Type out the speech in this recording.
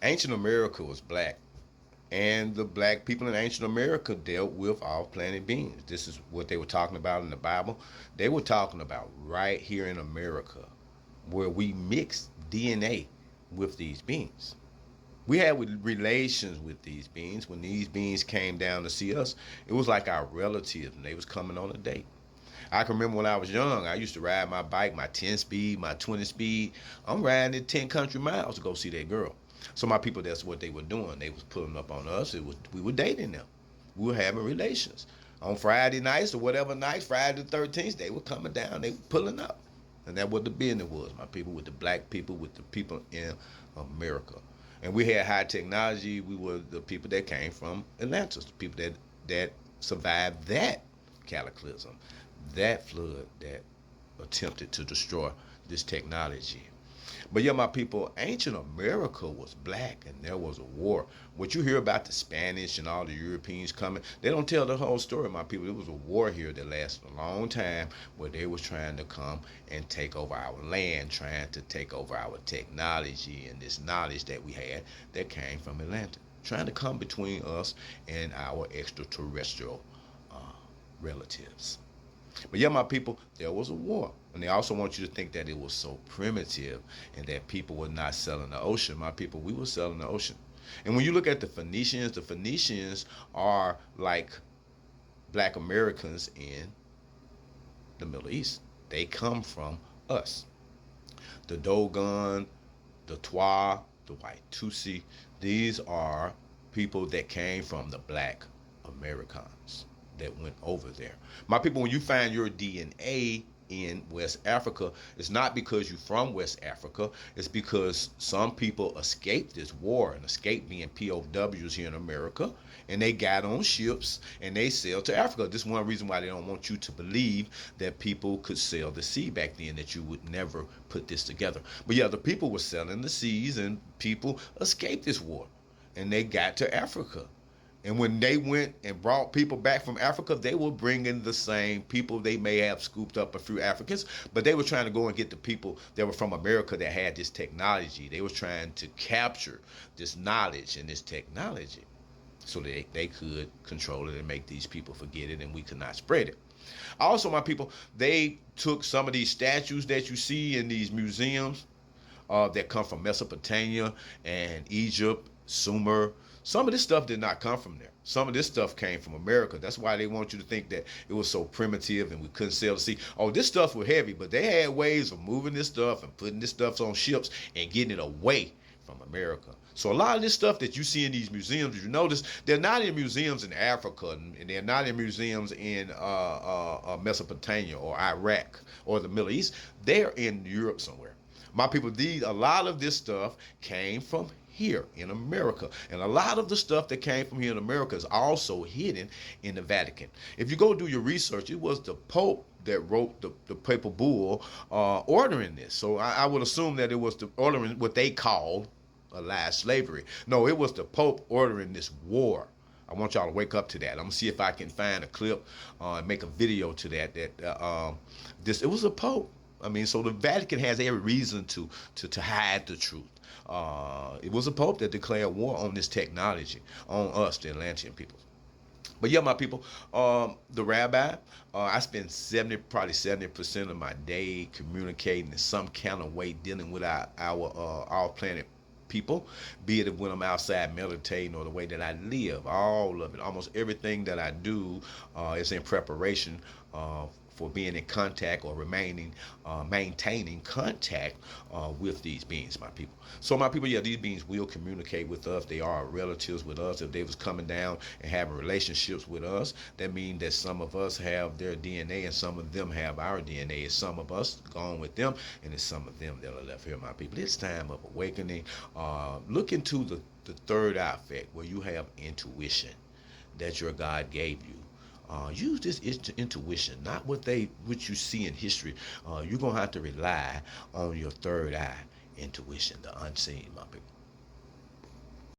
Ancient America was black, and the black people in ancient America dealt with off-planet beings. This is what they were talking about in the Bible. They were talking about right here in America, where we mix DNA with these beings. We had relations with these beings. When these beings came down to see us, it was like our relatives, and they was coming on a date. I can remember when I was young, I used to ride my bike, my 10 speed, my 20 speed. I'm riding it 10 country miles to go see that girl. So my people, that's what they were doing. They was pulling up on us. It was We were dating them. We were having relations. On Friday nights or whatever nights, Friday the 13th, they were coming down. They were pulling up. And that's what the business was, my people, with the black people, with the people in America. And we had high technology. We were the people that came from Atlantis, the people that survived that cataclysm, that flood that attempted to destroy this technology. But yeah, my people, ancient America was black, and there was a war. What you hear about the Spanish and all the Europeans coming, they don't tell the whole story, my people. It was a war here that lasted a long time, where they was trying to come and take over our land, trying to take over our technology and this knowledge that we had that came from Atlanta, trying to come between us and our extraterrestrial uh, relatives. But yeah, my people, there was a war. And they also want you to think that it was so primitive and that people were not selling the ocean. My people, we were selling the ocean. And when you look at the Phoenicians are like black Americans in the Middle East. They come from us. The Dogon, the Twa, the White Tutsi, these are people that came from the black Americans that went over there. My people, when you find your DNA in West Africa, it's not because you're from West Africa. It's because some people escaped this war and escaped being POWs here in America, and they got on ships and they sailed to Africa. This is one reason why they don't want you to believe that people could sail the sea back then, that you would never put this together. But yeah, the people were sailing the seas, and people escaped this war and they got to Africa. And when they went and brought people back from Africa, they were bringing the same people. They may have scooped up a few Africans, but they were trying to go and get the people that were from America that had this technology. They were trying to capture this knowledge and this technology so they could control it and make these people forget it, and we could not spread it. Also, my people, they took some of these statues that you see in these museums that come from Mesopotamia and Egypt, Sumer. Some of this stuff did not come from there. Some of this stuff came from America. That's why they want you to think that it was so primitive and we couldn't sail the sea. Oh, this stuff was heavy, but they had ways of moving this stuff and putting this stuff on ships and getting it away from America. So a lot of this stuff that you see in these museums, if you notice, they're not in museums in Africa, and they're not in museums in Mesopotamia or Iraq or the Middle East. They're in Europe somewhere. My people, a lot of this stuff came from here in America. And a lot of the stuff that came from here in America is also hidden in the Vatican. If you go do your research, it was the Pope that wrote the papal bull ordering this. So I would assume that it was the ordering what they call allied slavery. No, it was the Pope ordering this war. I want y'all to wake up to that. I'm gonna see if I can find a clip and make a video to that. It was a Pope. I mean, so the Vatican has every reason to hide the truth. It was a Pope that declared war on this technology, on us, the Atlantean people. But yeah, my people, the rabbi, I spend probably 70% of my day communicating in some kind of way, dealing with our planet people, be it when I'm outside meditating or the way that I live. All of it, almost everything that I do is in preparation for being in contact or maintaining contact with these beings, my people. So my people, yeah, these beings will communicate with us. They are relatives with us. If they was coming down and having relationships with us, that means that some of us have their DNA and some of them have our DNA. It's some of us gone with them, and it's some of them that are left here, my people. It's time of awakening. Look into the third eye effect, where you have intuition that your God gave you. Use this intuition, not what you see in history. You're gonna have to rely on your third eye intuition, the unseen, my people.